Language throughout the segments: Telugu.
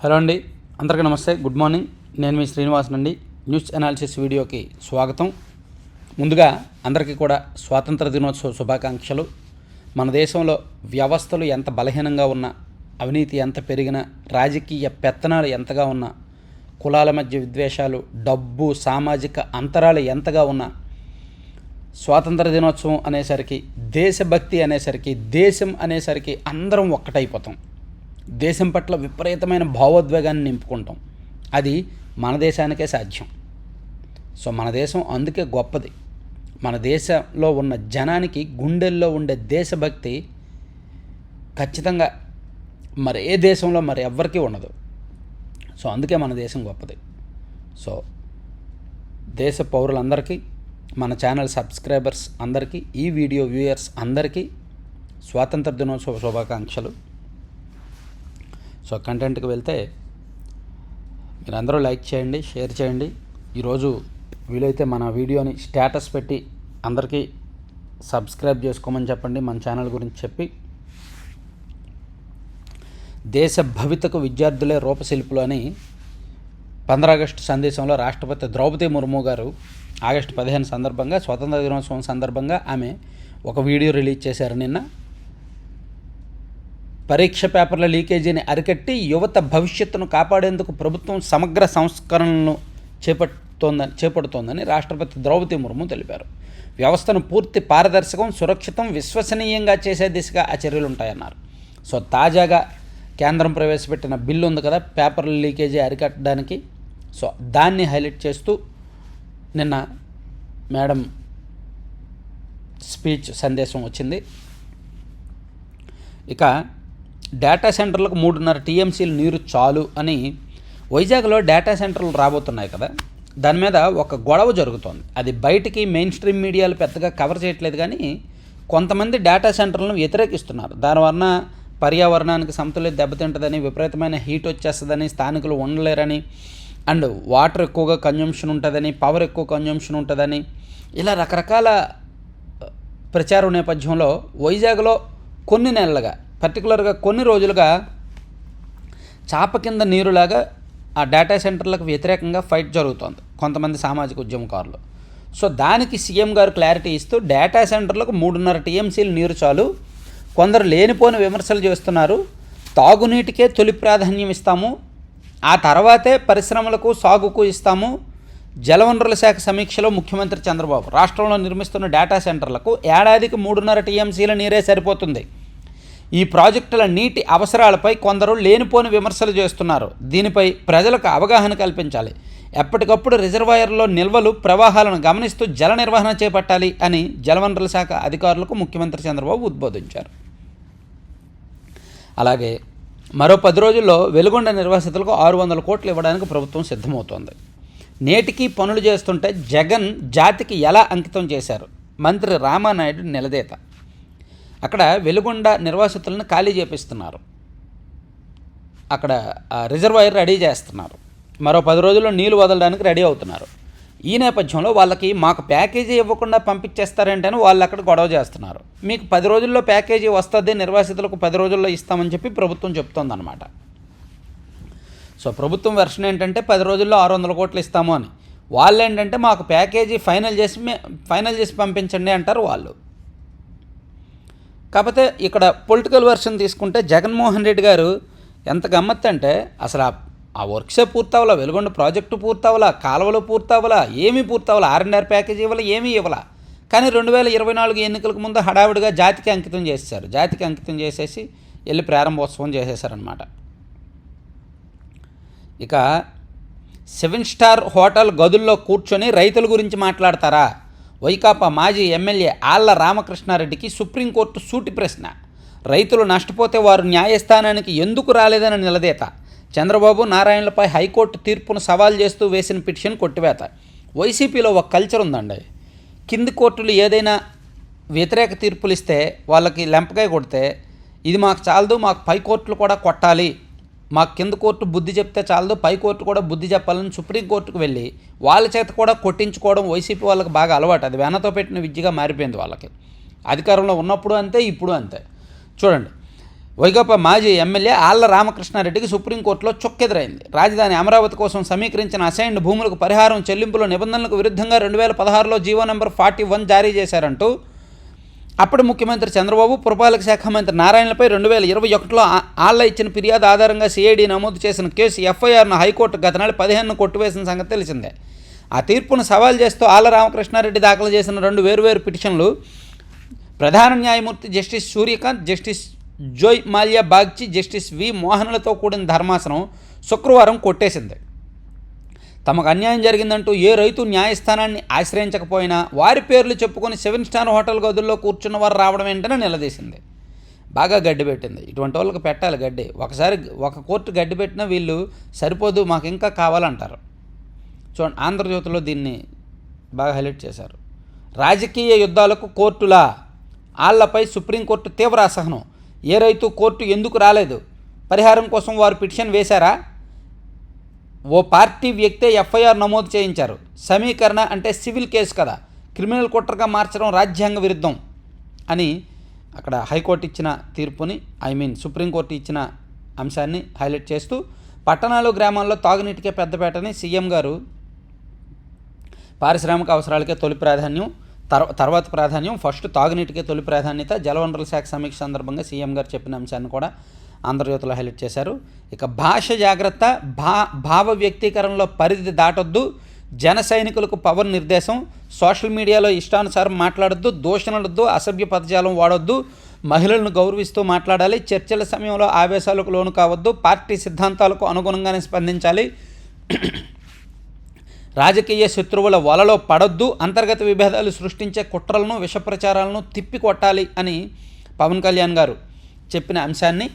హలో అండి, అందరికీ నమస్తే. Good morning. నేను మీ శ్రీనివాసన్ అండి. న్యూస్ అనాలిసిస్ వీడియోకి స్వాగతం. ముందుగా అందరికీ కూడా స్వాతంత్ర దినోత్సవ శుభాకాంక్షలు. మన దేశంలో వ్యవస్థలు ఎంత బలహీనంగా ఉన్నా, అవినీతి ఎంత పెరిగినా, రాజకీయ పెత్తనాలు ఎంతగా ఉన్నా, కులాల మధ్య విద్వేషాలు, డబ్బు, సామాజిక అంతరాలు ఎంతగా ఉన్నా, స్వాతంత్ర దినోత్సవం అనేసరికి, దేశభక్తి అనేసరికి, దేశం అనేసరికి అందరం ఒక్కటైపోతాం. దేశం పట్ల విపరీతమైన భావోద్వేగాన్ని నింపుకుంటాం. అది మన దేశానికే సాధ్యం. సో మన దేశం అందుకే గొప్పది. మన దేశంలో ఉన్న జనానికి గుండెల్లో ఉండే దేశభక్తి ఖచ్చితంగా మరి ఏ దేశంలో మరి ఎవ్వరికీ ఉండదు. సో అందుకే మన దేశం గొప్పది. సో దేశ పౌరులందరికీ, మన ఛానల్ సబ్స్క్రైబర్స్ అందరికీ, ఈ వీడియో వ్యూయర్స్ అందరికీ స్వాతంత్ర దినోత్సవ శుభాకాంక్షలు. సో కంటెంట్కి వెళ్తే, మీరందరూ లైక్ చేయండి, షేర్ చేయండి. ఈరోజు వీలైతే మన వీడియోని స్టేటస్ పెట్టి అందరికీ సబ్స్క్రైబ్ చేసుకోమని చెప్పండి. మన ఛానల్ గురించి చెప్పి, దేశ భవితకు విద్యార్థులే రూపశిల్పులు అని 15 ఆగస్టు సందేశంలో రాష్ట్రపతి ద్రౌపది ముర్ము గారు ఆగస్టు 15 సందర్భంగా, స్వాతంత్ర దినోత్సవం సందర్భంగా ఆమె ఒక వీడియో రిలీజ్ చేశారు నిన్న. పరీక్ష పేపర్ల లీకేజీని అరికట్టి యువత భవిష్యత్తును కాపాడేందుకు ప్రభుత్వం సమగ్ర సంస్కరణలను చేపడుతోందని రాష్ట్రపతి ద్రౌపది ముర్ము తెలిపారు. వ్యవస్థను పూర్తి పారదర్శకం, సురక్షితం, విశ్వసనీయంగా చేసే దిశగా ఆ చర్యలు ఉంటాయన్నారు. సో తాజాగా కేంద్రం ప్రవేశపెట్టిన బిల్లు ఉంది కదా, పేపర్ల లీకేజీ అరికట్టడానికి. సో దాన్ని హైలైట్ చేస్తూ నిన్న మేడం స్పీచ్ సందేశం వచ్చింది. ఇక డేటా సెంటర్లకు 3.5 టీఎంసీలు నీరు చాలు అని వైజాగ్లో డేటా సెంటర్లు రాబోతున్నాయి కదా, దాని మీద ఒక గొడవ జరుగుతోంది. అది బయటికి మెయిన్ స్ట్రీమ్ మీడియాలు పెద్దగా కవర్ చేయట్లేదు, కానీ కొంతమంది డేటా సెంటర్లను వ్యతిరేకిస్తున్నారు. దానివల్ల పర్యావరణానికి సమతుల్యత దెబ్బతింటుందని, విపరీతమైన హీట్ వచ్చేస్తుందని, స్థానికులు ఉండలేరని, అండ్ వాటర్ ఎక్కువగా కన్జంప్షన్ ఉంటుందని, పవర్ ఎక్కువ కన్జంప్షన్ ఉంటుందని, ఇలా రకరకాల ప్రచారం నేపథ్యంలో వైజాగ్లో కొన్ని నెలలుగా, పర్టికులర్గా కొన్ని రోజులుగా చాప కింద నీరులాగా ఆ డేటా సెంటర్లకు వ్యతిరేకంగా ఫైట్ జరుగుతోంది కొంతమంది సామాజిక ఉద్యమకారులు. సో దానికి సీఎం గారు క్లారిటీ ఇస్తూ, డేటా సెంటర్లకు 3.5 టీఎంసీలు నీరు చాలు, కొందరు లేనిపోని విమర్శలు చేస్తున్నారు, తాగునీటికే తొలి ప్రాధాన్యం ఇస్తాము, ఆ తర్వాతే పరిశ్రమలకు, సాగుకు ఇస్తాము. జలవనరుల శాఖ సమీక్షలో ముఖ్యమంత్రి చంద్రబాబు, రాష్ట్రంలో నిర్మిస్తున్న డేటా సెంటర్లకు ఏడాదికి 3.5 టీఎంసీల నీరే సరిపోతుంది. ఈ ప్రాజెక్టుల నీటి అవసరాలపై కొందరు లేనిపోని విమర్శలు చేస్తున్నారు. దీనిపై ప్రజలకు అవగాహన కల్పించాలి. ఎప్పటికప్పుడు రిజర్వాయర్లో నిల్వలు, ప్రవాహాలను గమనిస్తూ జల నిర్వహణ చేపట్టాలి అని జలవనరుల శాఖ అధికారులకు ముఖ్యమంత్రి చంద్రబాబు ఉద్బోధించారు. అలాగే మరో 10 రోజుల్లో వెలుగొండ నిర్వాసితులకు 600 కోట్లు ఇవ్వడానికి ప్రభుత్వం సిద్ధమవుతోంది. నేటికి పనులు చేస్తుంటే జగన్ జాతికి ఎలా అంకితం చేశారు? మంత్రి రామానాయుడు నిలదీత. అక్కడ వెలుగొండ నిర్వాసితులను ఖాళీ చేపిస్తున్నారు, అక్కడ రిజర్వాయర్ రెడీ చేస్తున్నారు, మరో 10 రోజుల్లో నీళ్లు వదలడానికి రెడీ అవుతున్నారు. ఈ నేపథ్యంలో వాళ్ళకి మాకు ప్యాకేజీ ఇవ్వకుండా పంపించేస్తారంటే వాళ్ళు అక్కడ గొడవ చేస్తున్నారు. మీకు 10 రోజుల్లో ప్యాకేజీ వస్తుంది, నిర్వాసితులకు 10 రోజుల్లో ఇస్తామని చెప్పి ప్రభుత్వం చెప్తోందన్నమాట. సో ప్రభుత్వం వెర్షన్ ఏంటంటే 10 రోజుల్లో 600 కోట్లు ఇస్తాము అని, వాళ్ళు ఏంటంటే మాకు ప్యాకేజీ ఫైనల్ చేసి పంపించండి అంటారు వాళ్ళు. కాకపోతే ఇక్కడ పొలిటికల్ వెర్షన్ తీసుకుంటే జగన్మోహన్ రెడ్డి గారు ఎంత గమ్మత్తు అంటే, అసలు ఆ వర్క్సే పూర్తవలా, వెలుగొండ ప్రాజెక్టు పూర్తవలా, కాలువలు పూర్తవలా, ఏమీ పూర్తవలా, R&R ప్యాకేజీ ఇవ్వాలా, ఏమీ ఇవ్వాలా. కానీ 2024 ఎన్నికలకు ముందు హడావుడిగా జాతికి అంకితం చేశారు. జాతికి అంకితం చేసేసి వెళ్ళి ప్రారంభోత్సవం చేసేసారనమాట. ఇక 7 స్టార్ హోటల్ గదుల్లో కూర్చొని రైతుల గురించి మాట్లాడతారా? వైకాపా మాజీ ఎమ్మెల్యే ఆళ్ల రామకృష్ణారెడ్డికి సుప్రీంకోర్టు సూటి ప్రశ్న. రైతులు నష్టపోతే వారు న్యాయస్థానానికి ఎందుకు రాలేదని నిలదీత. చంద్రబాబు, నారాయణలపై హైకోర్టు తీర్పును సవాల్ చేస్తూ వేసిన పిటిషన్ కొట్టివేత. వైసీపీలో ఒక కల్చర్ ఉందండి, కింది కోర్టులు ఏదైనా వ్యతిరేక తీర్పులు ఇస్తే వాళ్ళకి లెంపకాయ కొడితే, ఇది మాకు చాలదు, మాకు పై కోర్టులు కూడా కొట్టాలి, మాకు కింద కోర్టు బుద్ధి చెప్తే చాలదు, పై కోర్టు కూడా బుద్ధి చెప్పాలని సుప్రీంకోర్టుకు వెళ్ళి వాళ్ళ చేత కూడా కొట్టించుకోవడం వైసీపీ వాళ్ళకి బాగా అలవాటు. అది వెనతో పెట్టిన విద్యగా మారిపోయింది వాళ్ళకి. అధికారంలో ఉన్నప్పుడు అంతే, ఇప్పుడు అంతే. చూడండి, వైకాపా మాజీ ఎమ్మెల్యే ఆళ్ల రామకృష్ణారెడ్డికి సుప్రీంకోర్టులో చుక్కెదురైంది. రాజధాని అమరావతి కోసం సమీకరించిన అసైన్డ్ భూములకు పరిహారం చెల్లింపుల నిబంధనలకు విరుద్ధంగా 2016లో జీవో నెంబర్ 41 జారీ చేశారంటూ అప్పటి ముఖ్యమంత్రి చంద్రబాబు, పురపాలక శాఖ మంత్రి నారాయణలపై 2021లో ఆళ్ల ఇచ్చిన ఫిర్యాదు ఆధారంగా సిఐడి నమోదు చేసిన కేసు ఎఫ్ఐఆర్ను హైకోర్టు గత నెల 15న కొట్టివేసిన సంగతి తెలిసిందే. ఆ తీర్పును సవాల్ చేస్తూ ఆళ్ల రామకృష్ణారెడ్డి దాఖలు చేసిన 2 వేర్వేరు పిటిషన్లు ప్రధాన న్యాయమూర్తి justice Surya Kant, justice Joymalya Bagchi, justice V మోహన్లతో కూడిన ధర్మాసనం శుక్రవారం కొట్టేసింది. తమకు అన్యాయం జరిగిందంటూ ఏ రైతు న్యాయస్థానాన్ని ఆశ్రయించకపోయినా వారి పేర్లు చెప్పుకొని 7 స్టార్ హోటల్ గదుల్లో కూర్చున్న వారు రావడం ఏంటనే నిలదీసింది. బాగా గడ్డి పెట్టింది. ఇటువంటి వాళ్ళకి పెట్టాలి గడ్డి. ఒకసారి ఒక కోర్టు గడ్డి పెట్టినా వీళ్ళు సరిపోదు, మాకు ఇంకా కావాలంటారు. చూడండి, ఆంధ్రజ్యోతిలో దీన్ని బాగా హైలైట్ చేశారు. రాజకీయ యుద్ధాలకు కోర్టులా, ఆళ్లపై సుప్రీంకోర్టు తీవ్ర అసహనం. ఏ రైతు కోర్టు ఎందుకు రాలేదు? పరిహారం కోసం వారు పిటిషన్ వేశారా? ఓ పార్టీ వ్యక్తే ఎఫ్ఐఆర్ నమోదు చేయించారు. సమీకరణ అంటే సివిల్ కేసు కదా, క్రిమినల్ కుట్రగా మార్చడం రాజ్యాంగ విరుద్ధం అని అక్కడ హైకోర్టు ఇచ్చిన తీర్పుని, సుప్రీంకోర్టు ఇచ్చిన అంశాన్ని హైలైట్ చేస్తూ, పట్టణాలు గ్రామాల్లో తాగునీటికే పెద్దపేటని సీఎం గారు పారిశ్రామిక అవసరాలకే తొలి ప్రాధాన్యం, తర్వాత ప్రాధాన్యం, ఫస్ట్ తాగునీటికే తొలి ప్రాధాన్యత, జలవనరుల శాఖ సమీక్ష సందర్భంగా సీఎం గారు చెప్పిన అంశాన్ని కూడా ఆంధ్రజ్యోతిలో హైలైట్ చేశారు. ఇక భాష జాగ్రత్త, భావ వ్యక్తీకరణలో పరిధి దాటొద్దు, జన సైనికులకు పవర్ నిర్దేశం, సోషల్ మీడియాలో ఇష్టానుసారం మాట్లాడొద్దు, దూషణలొద్దు, అసభ్య పదజాలం వాడొద్దు, మహిళలను గౌరవిస్తూ మాట్లాడాలి, చర్చల సమయంలో ఆవేశాలకు లోను కావద్దు, పార్టీ సిద్ధాంతాలకు అనుగుణంగానే స్పందించాలి, రాజకీయ శత్రువుల వలలో పడొద్దు, అంతర్గత విభేదాలు సృష్టించే కుట్రలను, విష ప్రచారాలను తిప్పికొట్టాలి అని పవన్ కళ్యాణ్ గారు చెప్పిన అంశాన్ని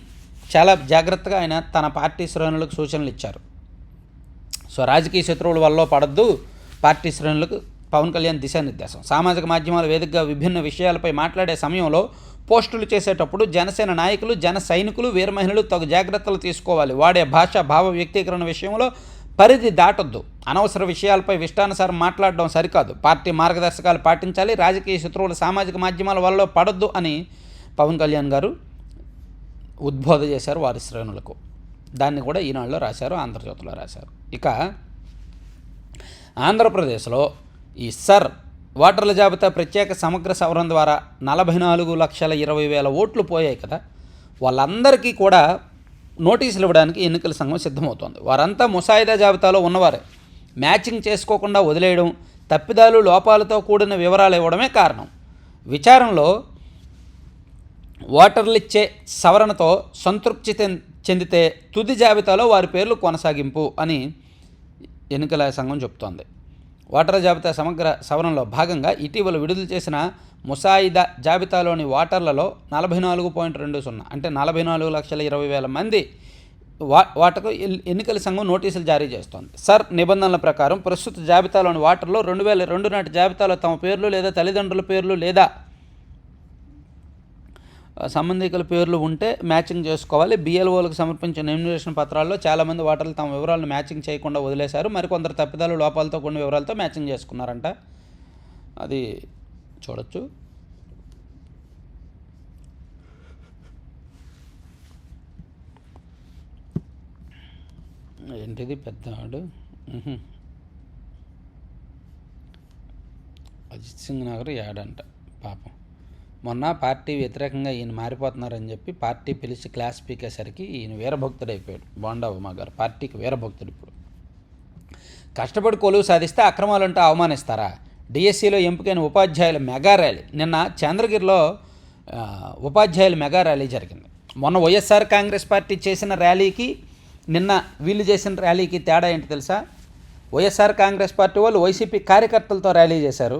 చాలా జాగ్రత్తగా ఆయన తన పార్టీ శ్రేణులకు సూచనలు ఇచ్చారు. సో రాజకీయ శత్రువుల వలలో పడొద్దు, పార్టీ శ్రేణులకు పవన్ కళ్యాణ్ దిశానిర్దేశం. సామాజిక మాధ్యమాల వేదికగా విభిన్న విషయాలపై మాట్లాడే సమయంలో పోస్టులు చేసేటప్పుడు జనసేన నాయకులు, జన సైనికులు, వీర మహిళలు తగు జాగ్రత్తలు తీసుకోవాలి. వాడే భాష, భావ వ్యక్తీకరణ విషయంలో పరిధి దాటొద్దు, అనవసర విషయాలపై ఇష్టానుసారం మాట్లాడడం సరికాదు, పార్టీ మార్గదర్శకాలు పాటించాలి, రాజకీయ శత్రువుల సామాజిక మాధ్యమాల వలలో పడొద్దు అని పవన్ కళ్యాణ్ గారు ఉద్బోధ చేశారు వారి శ్రేణులకు. దాన్ని కూడా ఈనాడులో రాశారు, ఆంధ్రజ్యోతిలో రాశారు. ఇక ఆంధ్రప్రదేశ్లో ఈ ఓటర్ల జాబితా ప్రత్యేక సమగ్ర సవరణ ద్వారా 44,20,000 ఓట్లు పోయాయి కదా, వాళ్ళందరికీ కూడా నోటీసులు ఇవ్వడానికి ఎన్నికల సంఘం సిద్ధమవుతోంది. వారంతా ముసాయిదా జాబితాలో ఉన్నవారే. మ్యాచింగ్ చేసుకోకుండా వదిలేయడం, తప్పిదాలు, లోపాలతో కూడిన వివరాలు ఇవ్వడమే కారణం. విచారణలో ఓటర్లిచ్చే సవరణతో సంతృప్తి చెందితే తుది జాబితాలో వారి పేర్లు కొనసాగింపు అని ఎన్నికల సంఘం చెబుతోంది. ఓటర్ల జాబితా సమగ్ర సవరణలో భాగంగా ఇటీవల విడుదల చేసిన ముసాయిదా జాబితాలోని ఓటర్లలో 44.20 అంటే 44,20,000 మంది ఓటకు ఎన్నికల సంఘం నోటీసులు జారీ చేస్తోంది. నిబంధనల ప్రకారం ప్రస్తుత జాబితాలోని ఓటర్లు 2002 నాటి జాబితాలో తమ పేర్లు లేదా తల్లిదండ్రుల పేర్లు లేదా సంబంధికుల పేర్లు ఉంటే మ్యాచింగ్ చేసుకోవాలి. బిఎల్ఓలకు సమర్పించిన ఎన్యుమరేషన్ పత్రాల్లో చాలామంది ఓటర్లు తమ వివరాలను మ్యాచింగ్ చేయకుండా వదిలేశారు. మరికొందరు తప్పిదాలు, లోపాలతో కూడిన వివరాలతో మ్యాచింగ్ చేసుకున్నారంట. అది చూడొచ్చు. ఏంటిది పెద్దవాడు అజిత్ సింగ్ నగర్ యాడంట పాపం. మొన్న పార్టీ వ్యతిరేకంగా ఈయన మారిపోతున్నారని చెప్పి పార్టీ పిలిచి క్లాస్ పీకేసరికి ఈయన వీరభక్తుడు అయిపోయాడు. బోండా ఉమా గారు పార్టీకి వీరభక్తుడు. ఇప్పుడు కష్టపడి కొలువు సాధిస్తే అక్రమాలంటూ అవమానిస్తారా? డిఎస్సిలో ఎంపికైన ఉపాధ్యాయుల మెగా ర్యాలీ. నిన్న చంద్రగిరిలో ఉపాధ్యాయుల మెగా ర్యాలీ జరిగింది. మొన్న వైఎస్ఆర్ కాంగ్రెస్ పార్టీ చేసిన ర్యాలీకి నిన్న వీళ్ళు చేసిన ర్యాలీకి తేడా ఏంటి తెలుసా? వైఎస్ఆర్ కాంగ్రెస్ పార్టీ వాళ్ళు వైసీపీ కార్యకర్తలతో ర్యాలీ చేశారు.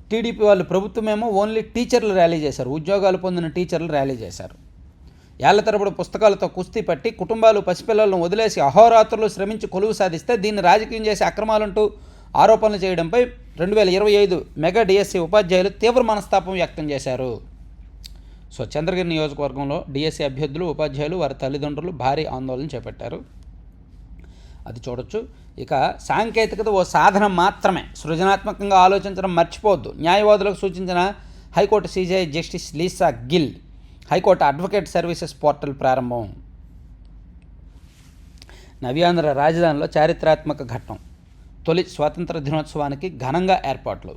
టీడీపీ వాళ్ళు ప్రభుత్వమేమో ఓన్లీ టీచర్లు ర్యాలీ చేశారు. ఉద్యోగాలు పొందిన టీచర్లు ర్యాలీ చేశారు. ఏళ్ల తరబడి పుస్తకాలతో కుస్తీ పట్టి కుటుంబాలు, పసిపిల్లలను వదిలేసి అహోరాత్రులు శ్రమించి కొలువు సాధిస్తే దీన్ని రాజకీయం చేసి అక్రమాలంటూ ఆరోపణలు చేయడంపై 2025 మెగా డిఎస్సి ఉపాధ్యాయులు తీవ్ర మనస్తాపం వ్యక్తం చేశారు. సో చంద్రగిరి నియోజకవర్గంలో డిఎస్సి అభ్యర్థులు, ఉపాధ్యాయులు, వారి తల్లిదండ్రులు భారీ ఆందోళన చేపట్టారు. అది చూడొచ్చు. ఇక సాంకేతికత ఓ సాధనం మాత్రమే, సృజనాత్మకంగా ఆలోచించడం మర్చిపోవద్దు. న్యాయవాదులకు సూచించిన high court CJI justice Lisa Gill. High court advocate services portal ప్రారంభం. నవ్యాంధ్ర రాజధానిలో చారిత్రాత్మక ఘట్టం. తొలి స్వాతంత్ర దినోత్సవానికి ఘనంగా ఏర్పాట్లు.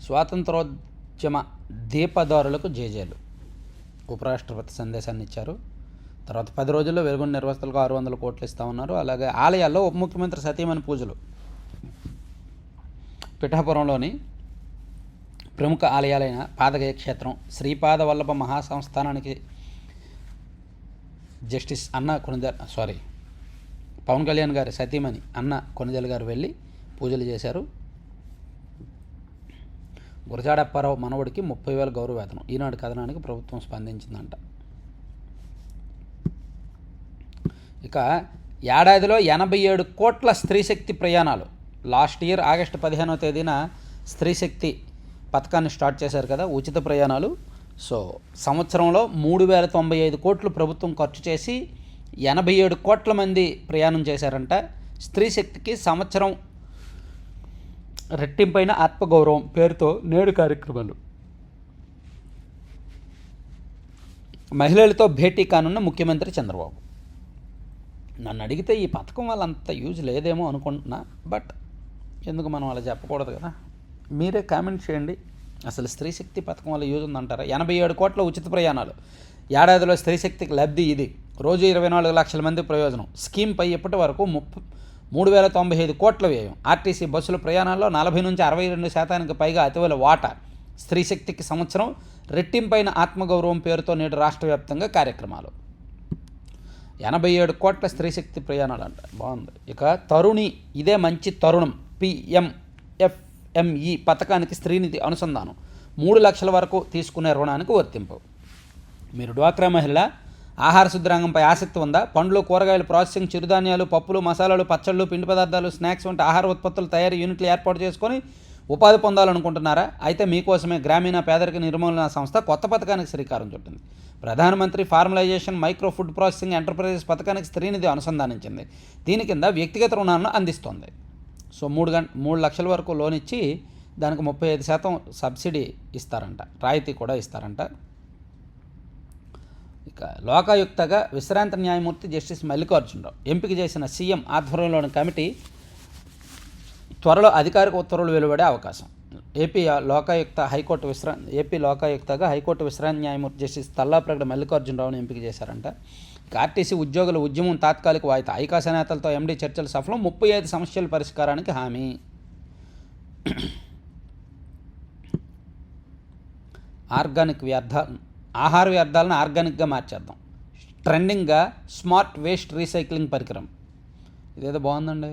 స్వాతంత్రోద్యమ దీపదారులకు జేజేలు. ఉపరాష్ట్రపతి సందేశాన్ని ఇచ్చారు. తర్వాత 10 రోజుల్లో వెలుగొండ నిర్వాసితులకు 600 కోట్లు ఇస్తామన్నారు. అలాగే ఆలయాల్లో ఉప ముఖ్యమంత్రి సతీమణి పూజలు. పిఠాపురంలోని ప్రముఖ ఆలయాలైన పాదగయ క్షేత్రం, శ్రీపాద వల్లభ మహాసంస్థానానికి జస్టిస్ పవన్ కళ్యాణ్ గారి సతీమణి అన్న కొనిదెల గారు వెళ్ళి పూజలు చేశారు. గురజాడ అప్పారావు మనవడికి 30,000 గౌరవ వేతనం. ఈనాడు కథనానికి ప్రభుత్వం స్పందించిందంట. ఇక ఏడాదిలో 87 కోట్ల స్త్రీశక్తి ప్రయాణాలు. లాస్ట్ ఇయర్ ఆగస్టు 15వ తేదీన స్త్రీశక్తి పథకాన్ని స్టార్ట్ చేశారు కదా, ఉచిత ప్రయాణాలు. సో సంవత్సరంలో 3,095 కోట్లు ప్రభుత్వం ఖర్చు చేసి 87 కోట్ల మంది ప్రయాణం చేశారంట. స్త్రీశక్తికి సంవత్సరం రెట్టింపైన ఆత్మగౌరవం పేరుతో నేడు కార్యక్రమాలు. మహిళలతో భేటీ కానున్న ముఖ్యమంత్రి చంద్రబాబు. నన్ను అడిగితే ఈ పథకం వల్ల అంత యూజ్ లేదేమో అనుకుంటున్నా, బట్ ఎందుకు మనం అలా చెప్పకూడదు కదా. మీరే కామెంట్ చేయండి, అసలు స్త్రీశక్తి పథకం వల్ల యూజ్ ఉందంటారా? 87 కోట్ల ఉచిత ప్రయాణాలు. ఏడాదిలో స్త్రీశక్తికి లబ్ధి ఇది. రోజు 24 లక్షల మంది ప్రయోజనం. స్కీమ్పై ఇప్పటి వరకు 3,095 కోట్ల వ్యయం. ఆర్టీసీ బస్సుల ప్రయాణాల్లో 40 నుంచి 62% పైగా అతివల వాటా. స్త్రీశక్తికి సంవత్సరం రెట్టింపైన ఆత్మగౌరవం పేరుతో నేడు రాష్ట్ర వ్యాప్తంగా కార్యక్రమాలు. 87 కోట్ల స్త్రీశక్తి ప్రయాణాలు అంట. బాగుంది. ఇక తరుణి, ఇదే మంచి తరుణం. PMFME పథకానికి స్త్రీనిధి అనుసంధానం. 3 లక్షల వరకు తీసుకునే రుణానికి వర్తింపు. మీరు డ్వాక్రా మహిళ, ఆహార శుద్ధిరంగంపై ఆసక్తి ఉందా? పండ్లు, కూరగాయలు ప్రాసెసింగ్, చిరుధాన్యాలు, పప్పులు, మసాలాలు, పచ్చళ్ళు, పిండి పదార్థాలు, స్నాక్స్ వంటి ఆహార ఉత్పత్తుల తయారీ యూనిట్లు ఏర్పాటు చేసుకొని ఉపాధి పొందాలనుకుంటున్నారా? అయితే మీకోసమే గ్రామీణ పేదరిక నిర్మూలన సంస్థ కొత్త పథకానికి శ్రీకారం చుట్టింది. ప్రధానమంత్రి formalisation micro food processing enterprises పథకానికి స్త్రీనిధి అనుసంధానించింది. దీని కింద వ్యక్తిగత రుణాలను అందిస్తోంది. సో 3 లక్షల వరకు లోన్ ఇచ్చి దానికి 35% సబ్సిడీ ఇస్తారంట, రాయితీ కూడా ఇస్తారంట. ఇక లోకాయుక్తగా విశ్రాంత న్యాయమూర్తి జస్టిస్ మల్లికార్జునరావు ఎంపిక చేసిన సీఎం ఆధ్వర్యంలోని కమిటీ త్వరలో అధికారిక ఉత్తర్వులు వెలువడే అవకాశం. ఏపీ లోకాయుక్తగా హైకోర్టు విశ్రాంత న్యాయమూర్తి జస్టిస్ తల్లాప్రగడ మల్లికార్జునరావును ఎంపిక చేశారంట. ఇక ఆర్టీసీ ఉద్యోగుల ఉద్యమం తాత్కాలిక వాయిదా. ఐకాస నేతలతో ఎండీ చర్చలు సఫలం. 35 సమస్యల పరిష్కారానికి హామీ. ఆహార వ్యర్థాలను ఆర్గానిక్గా మార్చేద్దాం. ట్రెండింగ్గా స్మార్ట్ వేస్ట్ రీసైక్లింగ్ పరికరం. ఇదేదో బాగుందండి.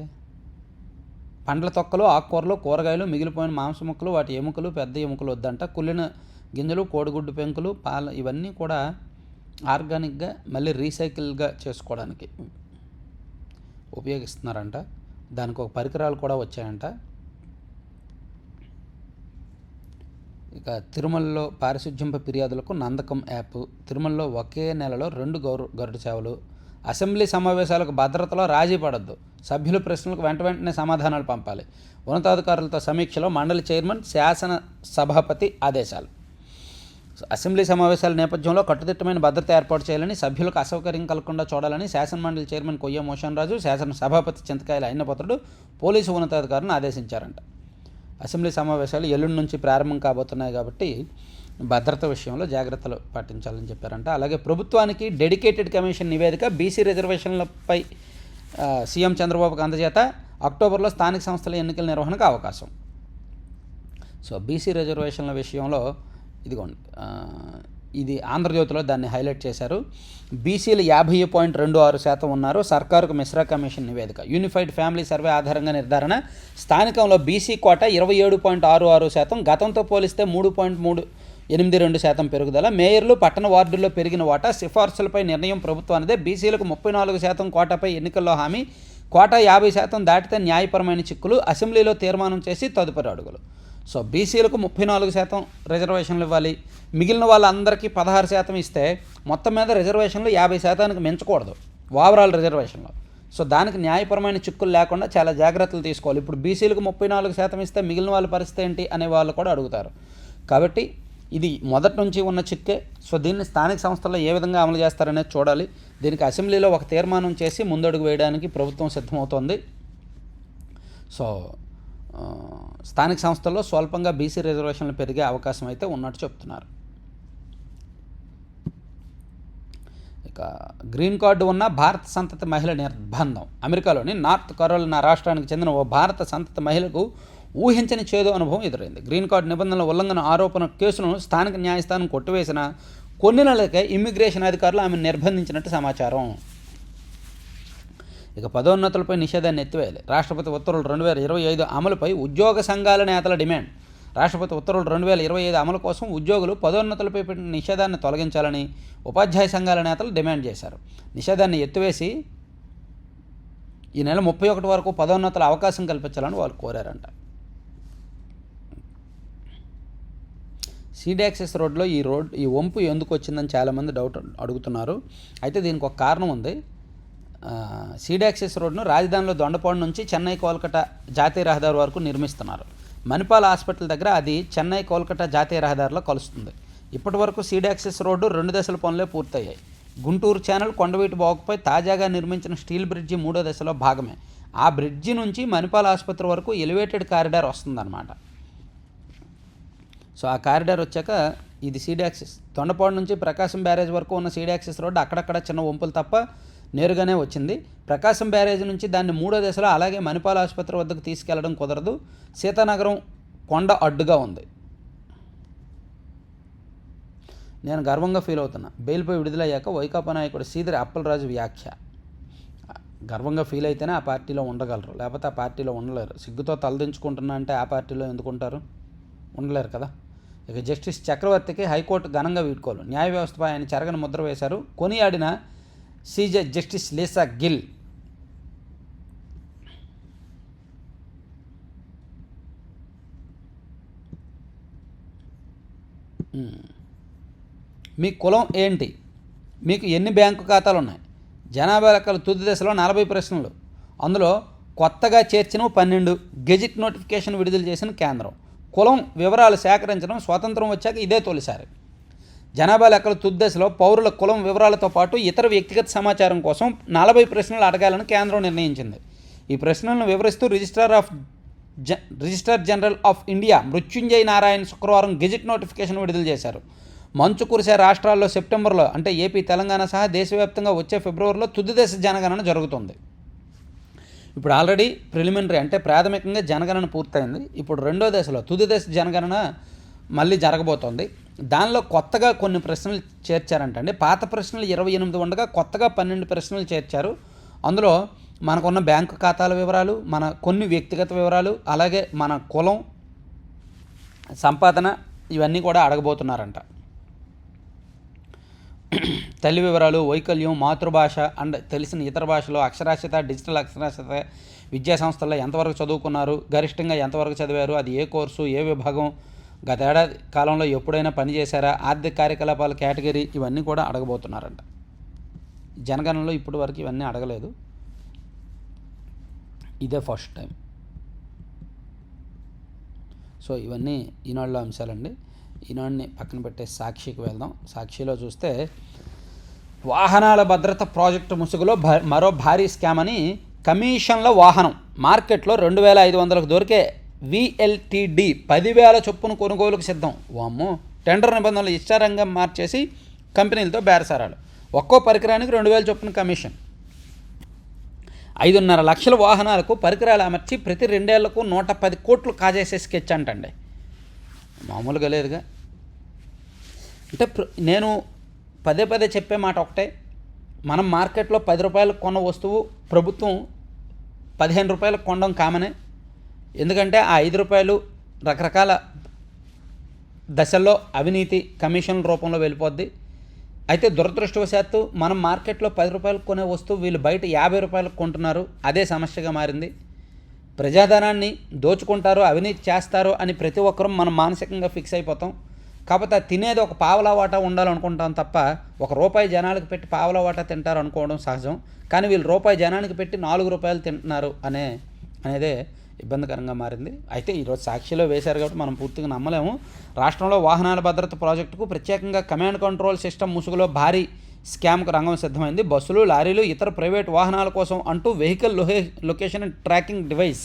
పండ్ల తొక్కలు, ఆకుకూరలు, కూరగాయలు, మిగిలిపోయిన మాంస ముక్కలు, వాటి ఎముకలు, పెద్ద ఎముకలు వద్దంట. కుళ్ళిన గింజలు, కోడిగుడ్డు పెంకులు, పాలు, ఇవన్నీ కూడా ఆర్గానిక్గా మళ్ళీ రీసైకిల్గా చేసుకోవడానికి ఉపయోగిస్తున్నారంట. దానికి ఒక పరికరాలు కూడా వచ్చాయంట. ఇక తిరుమలలో పారిశుధ్యంపై ఫిర్యాదులకు నందకం యాప్. తిరుమలలో ఒకే నెలలో 2 గరుడ సేవలు. అసెంబ్లీ సమావేశాలకు భద్రతలో రాజీ పడొద్దు. సభ్యుల ప్రశ్నలకు వెంటనే సమాధానాలు పంపాలి. ఉన్నతాధికారులతో సమీక్షలో మండలి చైర్మన్, శాసన సభాపతి ఆదేశాలు. అసెంబ్లీ సమావేశాల నేపథ్యంలో కట్టుదిట్టమైన భద్రత ఏర్పాటు చేయాలని, సభ్యులకు అసౌకర్యం కలగకుండా చూడాలని శాసన మండలి చైర్మన్ కొయ్య మోషన్ రాజు, శాసన సభాపతి చింతకాయల అయ్యన్నపాత్రుడు పోలీసు ఉన్నతాధికారులను ఆదేశించారంట. అసెంబ్లీ సమావేశాలు ఎల్లుండి నుంచి ప్రారంభం కాబోతున్నాయి కాబట్టి భద్రత విషయంలో జాగ్రత్తలు పాటించాలని చెప్పారంట. అలాగే ప్రభుత్వానికి డెడికేటెడ్ కమిషన్ నివేదిక బీసీ రిజర్వేషన్లపై సీఎం చంద్రబాబుకు అందజేత. అక్టోబర్లో స్థానిక సంస్థల ఎన్నికల నిర్వహణకు అవకాశం. సో బీసీ రిజర్వేషన్ల విషయంలో ఇదిగోండి, ఇది ఆంధ్రజ్యోతిలో దాన్ని హైలైట్ చేశారు. బీసీలు 50.26% ఉన్నారు. సర్కారుకు మిశ్రా కమిషన్ నివేదిక. యూనిఫైడ్ ఫ్యామిలీ సర్వే ఆధారంగా నిర్ధారణ. స్థానికంలో బీసీ కోట 27.66%, గతంతో పోలిస్తే 3.382% పెరుగుదల. మేయర్లు, పట్టణ వార్డుల్లో పెరిగిన వాటా. సిఫార్సులపై నిర్ణయం ప్రభుత్వానిదే. బీసీలకు 34% కోటాపై ఎన్నికల్లో హామీ. కోటా 50% దాటితే న్యాయపరమైన చిక్కులు. అసెంబ్లీలో తీర్మానం చేసి తదుపరి అడుగులు. సో బీసీలకు 34% రిజర్వేషన్లు ఇవ్వాలి. మిగిలిన వాళ్ళందరికీ 16% ఇస్తే మొత్తం మీద రిజర్వేషన్లు 50%కి మించకూడదు ఓవరాల్ రిజర్వేషన్లో. సో దానికి న్యాయపరమైన చిక్కులు లేకుండా చాలా జాగ్రత్తలు తీసుకోవాలి. ఇప్పుడు బీసీలకు 34% ఇస్తే మిగిలిన వాళ్ళ పరిస్థితి ఏంటి అనే వాళ్ళు కూడా అడుగుతారు. కాబట్టి ఇది మొదటి నుంచి ఉన్న చిక్కే. సో దీన్ని స్థానిక సంస్థల్లో ఏ విధంగా అమలు చేస్తారనేది చూడాలి. దీనికి అసెంబ్లీలో ఒక తీర్మానం చేసి ముందడుగు వేయడానికి ప్రభుత్వం సిద్ధమవుతోంది. సో స్థానిక సంస్థల్లో స్వల్పంగా బీసీ రిజర్వేషన్లు పెరిగే అవకాశం అయితే ఉన్నట్టు చెప్తున్నారు. ఇక గ్రీన్ కార్డు ఉన్న భారత సంతతి మహిళ నిర్బంధం. అమెరికాలోని నార్త్ కరోలినా రాష్ట్రానికి చెందిన ఓ భారత సంతతి మహిళకు ఊహించని చేదు అనుభవం ఎదురైంది. గ్రీన్ కార్డు నిబంధనల ఉల్లంఘన ఆరోపణ కేసును స్థానిక న్యాయస్థానం కొట్టివేసిన కొన్ని నెలలకే ఇమ్మిగ్రేషన్ అధికారులు ఆమెను నిర్బంధించినట్టు సమాచారం. ఇక పదోన్నతులపై నిషేధాన్ని ఎత్తివేయాలి. రాష్ట్రపతి ఉత్తర్వులు 2025 అమలుపై ఉద్యోగ సంఘాల నేతల డిమాండ్. రాష్ట్రపతి ఉత్తర్వులు 2025 అమలు కోసం ఉద్యోగులు పదోన్నతులపై పెట్టిన నిషేధాన్ని తొలగించాలని ఉపాధ్యాయ సంఘాల నేతలు డిమాండ్ చేశారు. నిషేధాన్ని ఎత్తివేసి ఈ నెల 31 వరకు పదోన్నతుల అవకాశం కల్పించాలని వాళ్ళు కోరారంట. సీడ్ యాక్సెస్ రోడ్లో ఈ వంపు ఎందుకు వచ్చిందని చాలామంది డౌట్ అడుగుతున్నారు. అయితే దీనికి ఒక కారణం ఉంది. సీడ్ యాక్సెస్ రోడ్ను రాజధానిలో దొండపాడు నుంచి చెన్నై కోల్కతా జాతీయ రహదారి వరకు నిర్మిస్తున్నారు. మణిపాల్ హాస్పిటల్ దగ్గర అది చెన్నై కోల్కతా జాతీయ రహదారిలో కలుస్తుంది. ఇప్పటి వరకు సీడ్ యాక్సెస్ రోడ్డు 2 దశల పనులే పూర్తయ్యాయి. గుంటూరు ఛానల్ కొండవీటి బాగుపై తాజాగా నిర్మించిన స్టీల్ బ్రిడ్జి 3వ దశలో భాగమే. ఆ బ్రిడ్జి నుంచి మణిపాల్ ఆసుపత్రి వరకు ఎలివేటెడ్ కారిడార్ వస్తుందన్నమాట. సో ఆ కారిడార్ వచ్చాక ఇది సీడ్ యాక్సెస్. తొండపాడు నుంచి ప్రకాశం బ్యారేజ్ వరకు ఉన్న సీడ్ యాక్సెస్ రోడ్డు అక్కడక్కడ చిన్న వంపులు తప్ప నేరుగానే వచ్చింది. ప్రకాశం బ్యారేజ్ నుంచి దాన్ని 3వ దశలో అలాగే మణిపాల్ ఆసుపత్రి వద్దకు తీసుకెళ్లడం కుదరదు. సీతానగరం కొండ అడ్డుగా ఉంది. నేను గర్వంగా ఫీల్ అవుతున్నా. బెయిల్పై విడుదలయ్యాక వైకాపా నాయకుడు సీదిరి అప్పలరాజు వ్యాఖ్య. గర్వంగా ఫీల్ అయితేనే ఆ పార్టీలో ఉండగలరు, లేకపోతే ఆ పార్టీలో ఉండలేరు. సిగ్గుతో తలదించుకుంటున్నా అంటే ఆ పార్టీలో ఎందుకుంటారు? ఉండలేరు కదా. ఇక జస్టిస్ చక్రవర్తికి హైకోర్టు ఘనంగా వీడ్కోలు. న్యాయ వ్యవస్థపై ఆయన చెరగని ముద్ర వేశారు. కొనియాడిన సీజే జస్టిస్ లీసా గిల్. మీ కులం ఏంటి? మీకు ఎన్ని బ్యాంకు ఖాతాలు ఉన్నాయి? జనాభా లెక్కల తుది దశలో 40 ప్రశ్నలు. అందులో కొత్తగా చేర్చిన 12. గెజిట్ నోటిఫికేషన్ విడుదల చేసిన కేంద్రం. కులం వివరాలు సేకరించడం స్వాతంత్రం వచ్చాక ఇదే తొలిసారి. జనాభా లెక్కల తుది దశలో పౌరుల కులం వివరాలతో పాటు ఇతర వ్యక్తిగత సమాచారం కోసం 40 ప్రశ్నలు అడగాలని కేంద్రం నిర్ణయించింది. ఈ ప్రశ్నలను వివరిస్తూ registrar general of India Mrutyunjay Narayan శుక్రవారం గెజిట్ నోటిఫికేషన్ విడుదల చేశారు. మంచు కురిసే రాష్ట్రాల్లో సెప్టెంబర్లో, అంటే ఏపీ, తెలంగాణ సహా దేశవ్యాప్తంగా వచ్చే ఫిబ్రవరిలో తుది దశ జనగణన జరుగుతుంది. ఇప్పుడు ఆల్రెడీ ప్రిలిమినరీ అంటే ప్రాథమికంగా జనగణన పూర్తయింది. ఇప్పుడు 2వ దశలో తుది దశ జనగణన మళ్ళీ జరగబోతోంది. దానిలో కొత్తగా కొన్ని ప్రశ్నలు చేర్చారంటండి. పాత ప్రశ్నలు 28 ఉండగా కొత్తగా 12 ప్రశ్నలు చేర్చారు. అందులో మనకున్న బ్యాంకు ఖాతాల వివరాలు, మన కొన్ని వ్యక్తిగత వివరాలు, అలాగే మన కులం, సంపాదన, ఇవన్నీ కూడా అడగబోతున్నారంట. తల్లి వివరాలు, వైకల్యం, మాతృభాష అండ్ తెలిసిన ఇతర భాషలో అక్షరాస్యత, డిజిటల్ అక్షరాస్యత, విద్యా సంస్థల్లో ఎంతవరకు చదువుకున్నారు, గరిష్టంగా ఎంతవరకు చదివారు, అది ఏ కోర్సు, ఏ విభాగం, గత ఏడాది కాలంలో ఎప్పుడైనా పనిచేశారా, ఆర్థిక కార్యకలాపాల కేటగిరీ, ఇవన్నీ కూడా అడగబోతున్నారంట. జనగణనలో ఇప్పటి వరకు ఇవన్నీ అడగలేదు. ఇదే ఫస్ట్ టైం. సో ఇవన్నీ ఈనాడులో అంశాలండి. ఈనాడుని పక్కన పెట్టే సాక్షికి వెళ్దాం. సాక్షిలో చూస్తే వాహనాల భద్రత ప్రాజెక్టు ముసుగులో మరో భారీ స్కామ్ అని కమిషన్ల వాహనం మార్కెట్లో 2500కు దొరికే VLTD 10,000 చొప్పున కొనుగోలుకు సిద్ధం. వామ్మో! టెండర్ నిబంధనలు ఇష్టారంగా మార్చేసి కంపెనీలతో బేరసారాలు. ఒక్కో పరికరానికి 2,000 చొప్పున కమిషన్. 5.5 లక్షల వాహనాలకు పరికరాలు అమర్చి ప్రతి 2 ఏళ్లకు 110 కోట్లు కాజేసే స్కెచ్ అంటండి. మామూలుగా లేదుగా. అంటే నేను పదే చెప్పే మాట ఒకటే, మనం మార్కెట్లో 10 రూపాయలకు కొన్న వస్తువు ప్రభుత్వం 15 రూపాయలకు కొనడం కామనే. ఎందుకంటే ఆ 5 రూపాయలు రకరకాల దశల్లో అవినీతి కమిషన్ల రూపంలో వెళ్ళిపోద్ది. అయితే దురదృష్టవశాత్తు మనం మార్కెట్లో 10 రూపాయలకు కొనే వస్తువు వీళ్ళు బయట 50 రూపాయలకు కొంటున్నారు. అదే సమస్యగా మారింది. ప్రజాధనాన్ని దోచుకుంటారు, అవినీతి చేస్తారు అని ప్రతి ఒక్కరూ మనం మానసికంగా ఫిక్స్ అయిపోతాం. కాకపోతే తినేది ఒక పావలా వాటా ఉండాలనుకుంటాం తప్ప ₹1 జనాలకు పెట్టి పావలా వాటా తింటారు అనుకోవడం సహజం. కానీ వీళ్ళు ₹1 జనానికి పెట్టి ₹4 తింటున్నారు అనేదే ఇబ్బందికరంగా మారింది. అయితే ఈరోజు సాక్షిలో వేశారు కాబట్టి మనం పూర్తిగా నమ్మలేము. రాష్ట్రంలో వాహనాల భద్రత ప్రాజెక్టుకు ప్రత్యేకంగా కమాండ్ కంట్రోల్ సిస్టమ్ ముసుగులో భారీ స్కామ్కు రంగం సిద్ధమైంది. బస్సులు, లారీలు, ఇతర ప్రైవేట్ వాహనాల కోసం అంటూ వెహికల్ లొకేషన్ ట్రాకింగ్ డివైస్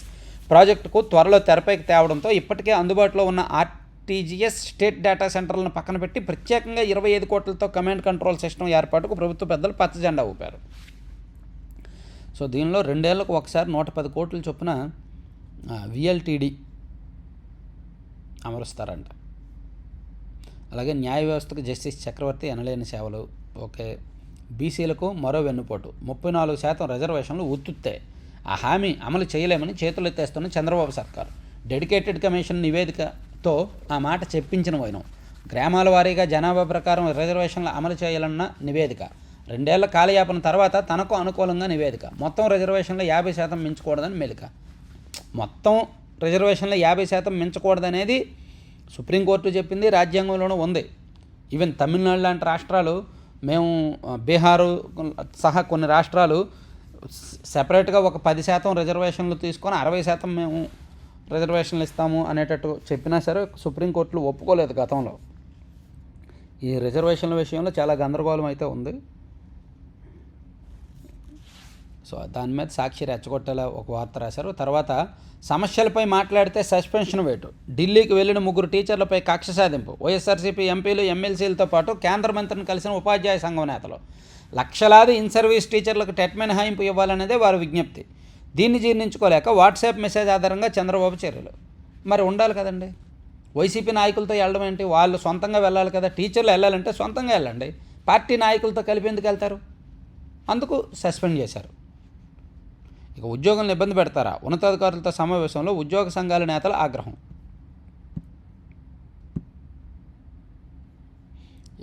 ప్రాజెక్టుకు త్వరలో తెరపైకి తేవడంతో ఇప్పటికే అందుబాటులో ఉన్న ఆర్టీజీఎస్ స్టేట్ డేటా సెంటర్లను పక్కన పెట్టి ప్రత్యేకంగా 25 కోట్లతో కమాండ్ కంట్రోల్ సిస్టమ్ ఏర్పాటుకు ప్రభుత్వ పెద్దలు పచ్చజెండా ఊపారు. సో దీనిలో 2 ఏళ్లకు ఒకసారి 110 కోట్ల చొప్పున VLTD అమరుస్తారంట. అలాగే న్యాయ వ్యవస్థకు జస్టిస్ చక్రవర్తి ఎనలేని సేవలు. ఓకే. బీసీలకు మరో వెన్నుపోటు. 34% రిజర్వేషన్లు ఉత్తుత్తే. ఆ హామీ అమలు చేయలేమని చేతులెత్తేస్తున్న చంద్రబాబు సర్కారు. డెడికేటెడ్ కమిషన్ నివేదికతో ఆ మాట చెప్పించిన వైనం. గ్రామాల వారీగా జనాభా ప్రకారం రిజర్వేషన్లు అమలు చేయాలన్న నివేదిక. 2 ఏళ్ల కాలయాపన తర్వాత తనకు అనుకూలంగా నివేదిక. మొత్తం రిజర్వేషన్లు 50% మించకూడదని మెలిక. మొత్తం రిజర్వేషన్లు 50% మించకూడదనేది సుప్రీంకోర్టు చెప్పింది, రాజ్యాంగంలోనూ ఉంది. ఈవెన్ తమిళనాడు లాంటి రాష్ట్రాలు, మేము బీహారు సహా కొన్ని రాష్ట్రాలు సెపరేట్గా ఒక 10% రిజర్వేషన్లు తీసుకొని 60% మేము రిజర్వేషన్లు ఇస్తాము అనేటట్టు చెప్పినా సరే సుప్రీంకోర్టులు ఒప్పుకోలేదు గతంలో. ఈ రిజర్వేషన్ల విషయంలో చాలా గందరగోళం అయితే ఉంది. సో దాని మీద సాక్షి రెచ్చగొట్టేలా ఒక వార్త రాశారు. తర్వాత సమస్యలపై మాట్లాడితే సస్పెన్షన్ వేటు. ఢిల్లీకి వెళ్లిన 3 టీచర్లపై కక్ష సాధింపు. వైఎస్ఆర్సీపీ ఎంపీలు, ఎమ్మెల్సీలతో పాటు కేంద్ర మంత్రిని కలిసిన ఉపాధ్యాయ సంఘం నేతలు. లక్షలాది ఇన్ సర్వీస్ టీచర్లకు టెట్ మినహాయింపు ఇవ్వాలనేదే వారి విజ్ఞప్తి. దీన్ని జీర్ణించుకోలేక వాట్సాప్ మెసేజ్ ఆధారంగా చంద్రబాబు చర్యలు. మరి ఉండాలి కదండి, వైసీపీ నాయకులతో వెళ్ళడం ఏంటి? వాళ్ళు సొంతంగా వెళ్ళాలి కదా. టీచర్లు వెళ్ళాలంటే సొంతంగా వెళ్ళండి, పార్టీ నాయకులతో కలిపి ఎందుకు వెళ్తారు? అందుకు సస్పెండ్ చేశారు. ఇక ఉద్యోగులను ఇబ్బంది పెడతారా? ఉన్నతాధికారులతో సమావేశంలో ఉద్యోగ సంఘాల నేతల ఆగ్రహం.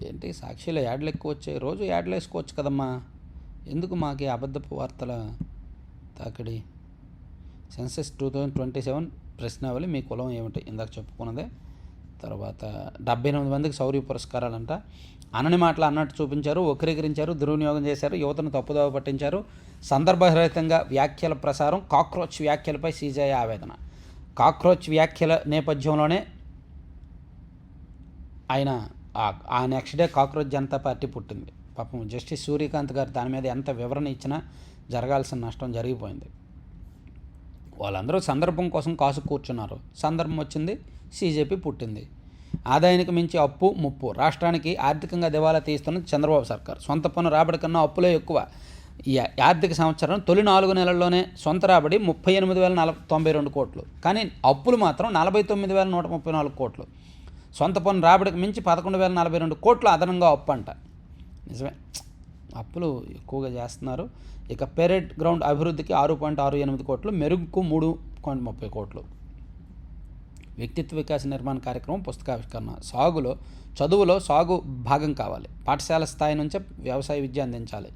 ఏంటి సాక్షిలో యాడ్లు ఎక్కువ వచ్చాయి, రోజు యాడ్లు వేసుకోవచ్చు కదమ్మా, ఎందుకు మాకు అబద్ధపు వార్తల తాకిడి? సెన్సెస్ 2027 ప్రశ్నావళి, మీ కులం ఏమిటి? ఇందాక చెప్పుకున్నదే. తర్వాత 78 మందికి శౌర్య పురస్కారాలంట. అనని మాటలు అన్నట్టు చూపించారు, వక్రీకరించారు, దుర్వినియోగం చేశారు, యువతను తప్పుదోవ పట్టించారు. సందర్భరహితంగా వ్యాఖ్యల ప్రసారం. కాక్రోచ్ వ్యాఖ్యలపై సీజీఐ ఆవేదన. కాక్రోచ్ వ్యాఖ్యల నేపథ్యంలోనే ఆయన ఆ next day cockroach Janata party పుట్టింది. పాపం జస్టిస్ సూర్యకాంత్ గారు దాని మీద ఎంత వివరణ ఇచ్చినా జరగాల్సిన నష్టం జరిగిపోయింది. వాళ్ళందరూ సందర్భం కోసం కాసు కూర్చున్నారు. సందర్భం వచ్చింది, సీజేపీ పుట్టింది. ఆదాయానికి మించి అప్పు ముప్పు. రాష్ట్రానికి ఆర్థికంగా దివాలా తీస్తున్న చంద్రబాబు సర్కార్. సొంత పన్ను రాబడి కన్నా అప్పులే ఎక్కువ. ఈ ఆర్థిక సంవత్సరం తొలి 4 నెలల్లోనే సొంత రాబడి 38,092 కోట్లు, కానీ అప్పులు మాత్రం 49,134 కోట్లు. సొంత పన్ను రాబడికి మించి 11,042 కోట్లు అదనంగా అప్పు అంట. నిజమే, అప్పులు ఎక్కువగా చేస్తున్నారు. ఇక పెరేడ్ గ్రౌండ్ అభివృద్ధికి 6.68 కోట్లు, మెరుగుకు 3.30 కోట్లు. వ్యక్తిత్వ వికాస నిర్మాణ కార్యక్రమం, పుస్తకావిష్కరణ. చదువులో సాగు భాగం కావాలి. పాఠశాల స్థాయి నుంచే వ్యవసాయ విద్య అందించాలి.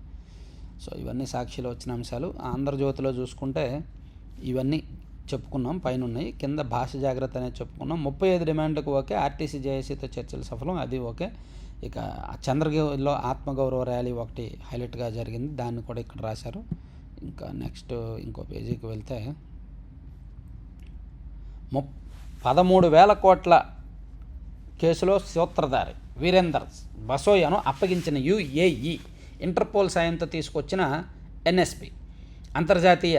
సో ఇవన్నీ సాక్షిలో వచ్చిన అంశాలు. ఆంధ్రజ్యోతిలో చూసుకుంటే ఇవన్నీ చెప్పుకున్నాం, పైన ఉన్నాయి. కింద భాష జాగ్రత్త అనేది చెప్పుకున్నాం. 35 డిమాండ్లకు ఓకే. ఆర్టీసీ జేఏసీతో చర్చలు సఫలం, అది ఓకే. ఇక చంద్రగిరిలో ఆత్మగౌరవ ర్యాలీ ఒకటి హైలైట్గా జరిగింది, దాన్ని కూడా ఇక్కడ రాశారు. ఇంకా నెక్స్ట్ ఇంకో పేజీకి వెళ్తే 13,000 కోట్ల కేసులో సూత్రధారి వీరేందర్ బసోయాను అప్పగించిన UAE. ఇంటర్పోల్ సాయంతో తీసుకొచ్చిన NSP. అంతర్జాతీయ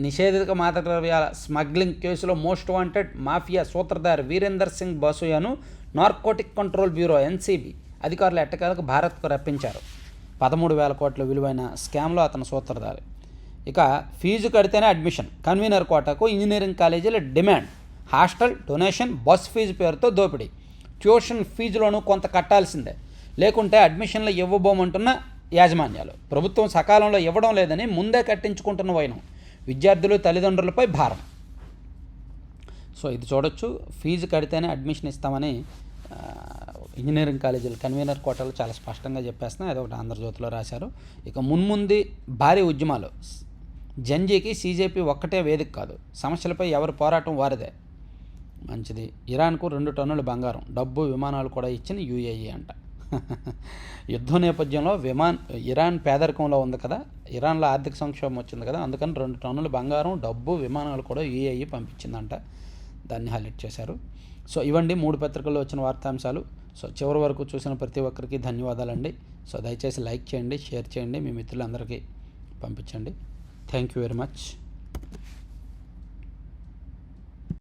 నిషేధిత మాదక ద్రవ్యాల స్మగ్లింగ్ కేసులో మోస్ట్ వాంటెడ్ మాఫియా సూత్రధారి వీరేందర్ సింగ్ బసోయాను నార్కోటిక్ కంట్రోల్ బ్యూరో NCB అధికారులు ఎట్టకేలకు భారత్కు రప్పించారు. 13,000 కోట్ల విలువైన స్కామ్లో అతను సూత్రధారి. ఇక ఫీజు కడితేనే అడ్మిషన్. కన్వీనర్ కోటాకు ఇంజనీరింగ్ కాలేజీల demand. Hostel, donation, bus fee పేరుతో దోపిడీ. ట్యూషన్ ఫీజులోనూ కొంత కట్టాల్సిందే, లేకుంటే అడ్మిషన్లు ఇవ్వబోమంటున్న యాజమాన్యాలు. ప్రభుత్వం సకాలంలో ఇవ్వడం లేదని ముందే కట్టించుకుంటున్న వైనం. విద్యార్థులు, తల్లిదండ్రులపై భారం. సో ఇది చూడొచ్చు, ఫీజు కడితేనే అడ్మిషన్ ఇస్తామని ఇంజనీరింగ్ కాలేజీలు కన్వీనర్ కోటాలు చాలా స్పష్టంగా చెప్పేస్తున్నాయి. అదొకటి ఆంధ్రజ్యోతిలో రాశారు. ఇక మున్ముందు భారీ ఉద్యమాలు. జంజీకి CJP ఒక్కటే వేదిక కాదు, సమస్యలపై ఎవరి పోరాటం వారిదే. మంచిది. ఇరాన్కు 2 టన్నుల బంగారం, డబ్బు, విమానాలు కూడా ఇచ్చిన యూఏఈ అంట. యుద్ధం నేపథ్యంలో ఇరాన్ పేదరికంలో ఉంది కదా, ఇరాన్లో ఆర్థిక సంక్షోభం వచ్చింది కదా, అందుకని 2 టన్నుల బంగారం, డబ్బు, విమానాలు కూడా యూఏఈ పంపించిందంట. దాన్ని హైలైట్ చేశారు. సో ఇవండి 3 పత్రికల్లో వచ్చిన వార్తాంశాలు. సో చివరి వరకు చూసిన ప్రతి ఒక్కరికి ధన్యవాదాలండి. సో దయచేసి లైక్ చేయండి, షేర్ చేయండి, మీ మిత్రులందరికీ పంపించండి. Thank you very much.